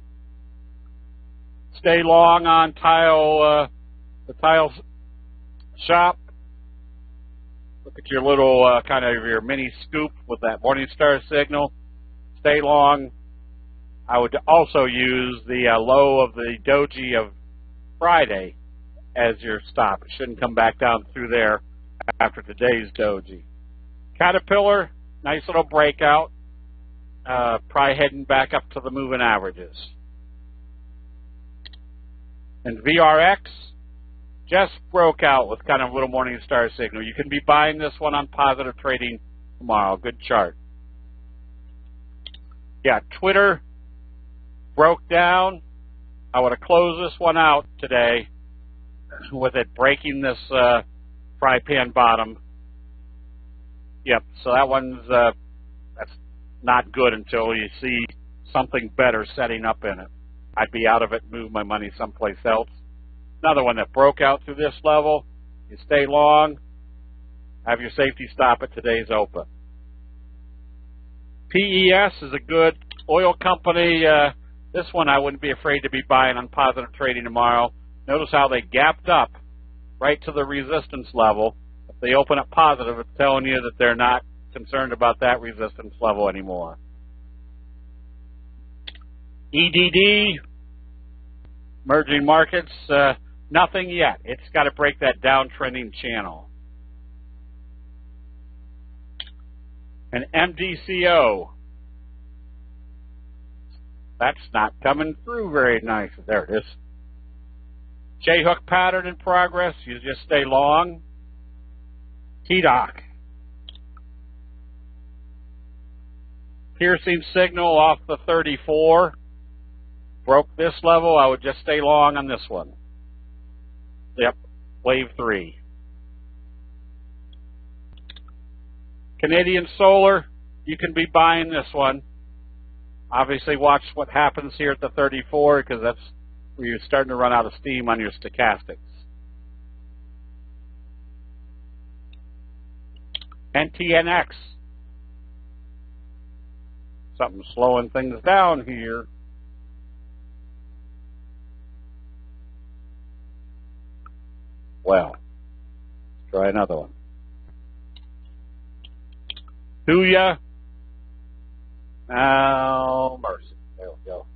Speaker 1: Stay long on the tile shop. Look at your little kind of your mini scoop with that Morningstar signal. Stay long. I would also use the low of the doji of Friday as your stop. It shouldn't come back down through there after today's doji. Caterpillar, nice little breakout. probably heading back up to the moving averages. And VRX just broke out with kind of a little morning star signal. You can be buying this one on positive trading tomorrow. Good chart. Yeah, Twitter broke down. I would have closed this one out today with it breaking this fry pan bottom. Yep, so that one's that's not good until you see something better setting up in it. I'd be out of it, move my money someplace else. Another one that broke out through this level. You stay long, have your safety stop at today's open. PES is a good oil company. This one I wouldn't be afraid to be buying on positive trading tomorrow. Notice how they gapped up right to the resistance level. If they open up positive, it's telling you that they're not concerned about that resistance level anymore. EDD, emerging markets, nothing yet. It's got to break that downtrending channel. And MDCO, that's not coming through very nice. There it is. J-hook pattern in progress. You just stay long. TDOC. Piercing signal off the 34. Broke this level. I would just stay long on this one. Yep. Wave 3. Canadian Solar. You can be buying this one. Obviously, watch what happens here at the 34 because that's where you're starting to run out of steam on your stochastics. NTNX. Something slowing things down here. Well, let's try another one. Huya. Oh, mercy. There we go.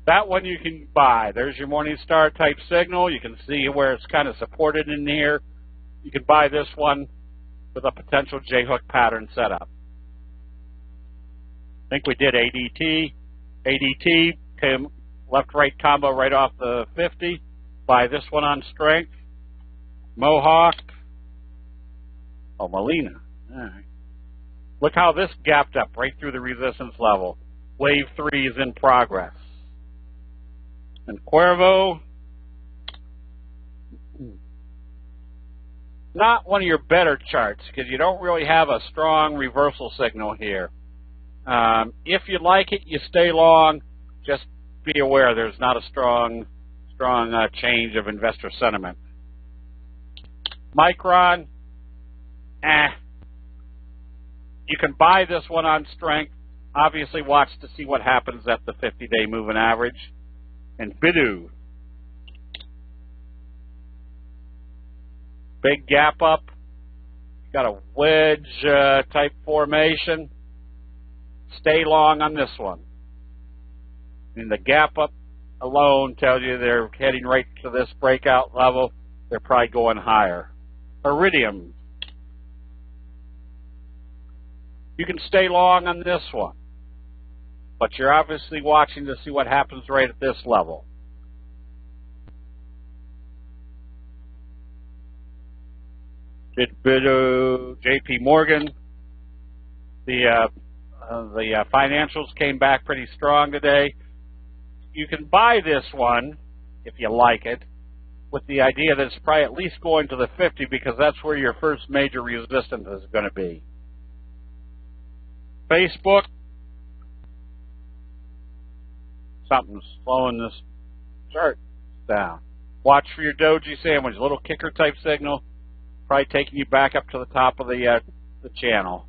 Speaker 1: That one you can buy. There's your morning star type signal. You can see where it's kind of supported in here. You can buy this one with a potential J-hook pattern setup. I think we did ADT. ADT came left-right combo right off the 50. Buy this one on strength. Mohawk. Oh, Molina. All right. Look how this gapped up right through the resistance level. Wave 3 is in progress. And Cuervo, not one of your better charts because you don't really have a strong reversal signal here. If you like it, you stay long. Just be aware there's not a strong change of investor sentiment. Micron, you can buy this one on strength. Obviously, watch to see what happens at the 50-day moving average. And Bidu, big gap up. Got a wedge type formation. Stay long on this one. And the gap up alone tells you they're heading right to this breakout level. They're probably going higher. Iridium. You can stay long on this one. But you're obviously watching to see what happens right at this level. JP Morgan. The financials came back pretty strong today. You can buy this one if you like it, with the idea that it's probably at least going to the 50 because that's where your first major resistance is going to be. Facebook. Something's slowing this chart down. Watch for your doji sandwich, a little kicker type signal, probably taking you back up to the top of the channel.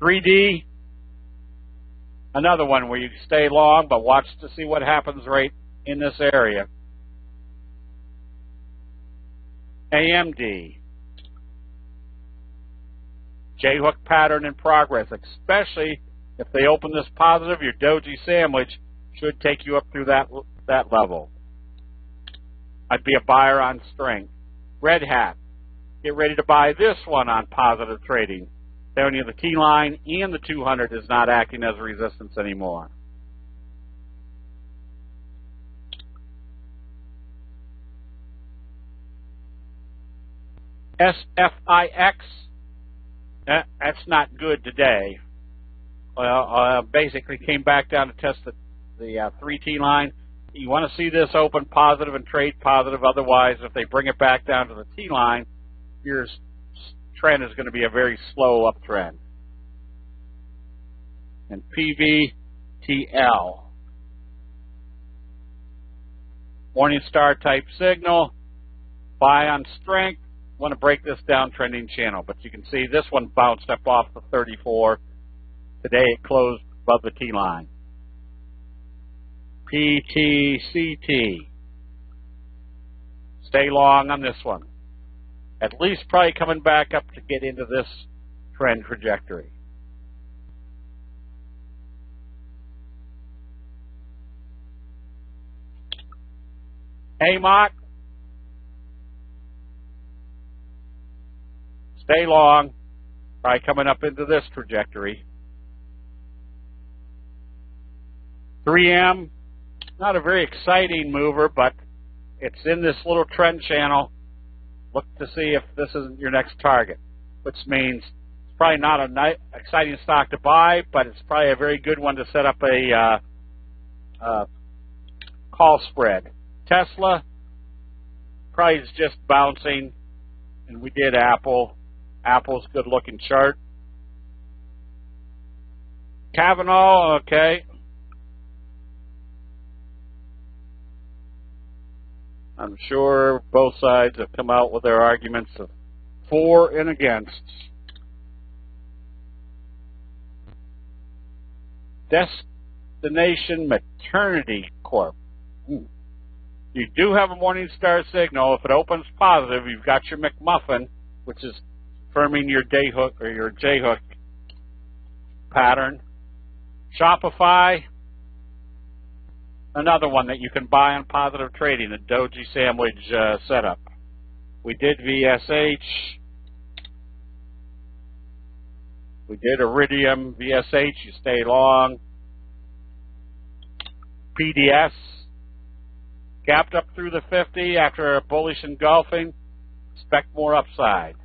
Speaker 1: 3D, another one where you stay long, but watch to see what happens right in this area. AMD, J-hook pattern in progress, especially if they open this positive, your doji sandwich should take you up through that level. I'd be a buyer on strength. Red Hat, get ready to buy this one on positive trading. Telling you the T-line and the 200 is not acting as resistance anymore. SFIX, that's not good today. Well, basically came back down to test the 3T line. You want to see this open positive and trade positive. Otherwise, if they bring it back down to the T line, your trend is going to be a very slow uptrend. And PVTL, Morningstar type signal, buy on strength. Want to break this downtrending channel, but you can see this one bounced up off the 34. Today it closed above the T line. PTCT. Stay long on this one. At least probably coming back up to get into this trend trajectory. AMOT. Stay long. Probably coming up into this trajectory. 3M. Not a very exciting mover, but it's in this little trend channel. Look to see if this isn't your next target, which means it's probably not an exciting stock to buy, but it's probably a very good one to set up a call spread. Tesla, price just bouncing, and we did Apple. Apple's a good-looking chart. Kavanaugh, okay. I'm sure both sides have come out with their arguments of for and against. Destination Maternity Corp. You do have a Morningstar signal. If it opens positive, you've got your McMuffin, which is confirming your day hook or your J hook pattern. Shopify. Another one that you can buy on positive trading, the Doji sandwich setup. We did VSH. We did Iridium, VSH, you stay long. PDS, gapped up through the 50 after a bullish engulfing. Expect more upside.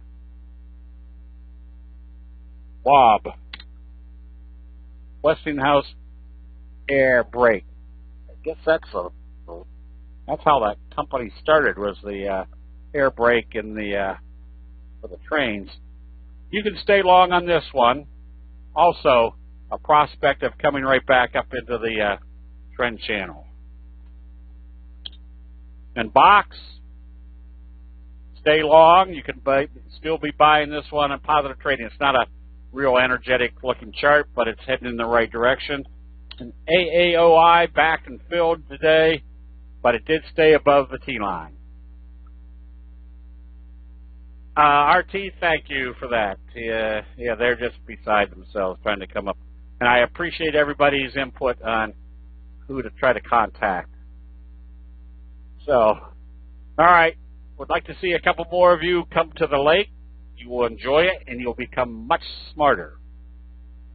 Speaker 1: WAB, Westinghouse Air Brake. I guess that's how that company started, was the air brake in the for the trains. You can stay long on this one. Also, a prospect of coming right back up into the trend channel. And Box, stay long. You can still be buying this one on positive trading. It's not a real energetic looking chart, but it's heading in the right direction. And AAOI back and filled today, but it did stay above the T-line. RT, thank you for that. Yeah, they're just beside themselves trying to come up. And I appreciate everybody's input on who to try to contact. So, all right. Would like to see a couple more of you come to the lake. You will enjoy it, and you'll become much smarter.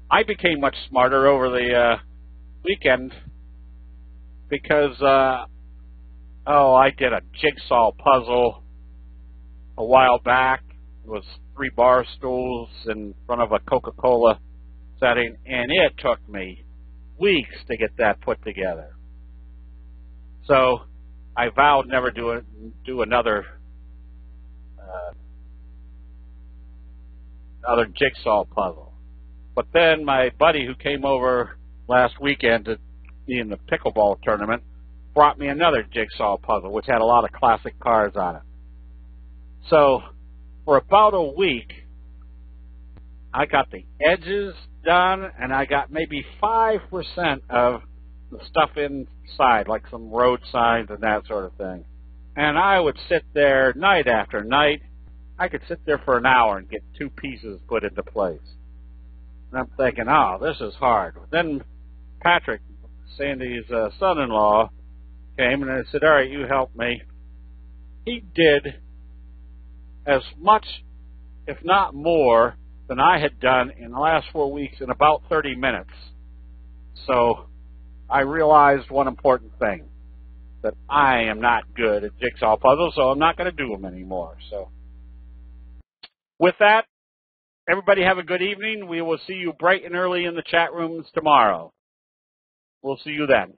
Speaker 1: I became much smarter over the weekend because, I did a jigsaw puzzle a while back. It was 3 bar stools in front of a Coca-Cola setting, and it took me weeks to get that put together. So I vowed never do another jigsaw puzzle. But then my buddy who came over last weekend to be in the pickleball tournament brought me another jigsaw puzzle, which had a lot of classic cars on it. So for about a week, I got the edges done, and I got maybe 5% of the stuff inside, like some road signs and that sort of thing. And I would sit there night after night. I could sit there for an hour and get 2 pieces put into place. And I'm thinking, oh, this is hard. Then Patrick, Sandy's son-in-law, came and I said, all right, you help me. He did as much, if not more, than I had done in the last 4 weeks in about 30 minutes. So I realized one important thing, that I am not good at jigsaw puzzles, so I'm not going to do them anymore. So with that, everybody have a good evening. We will see you bright and early in the chat rooms tomorrow. We'll see you then.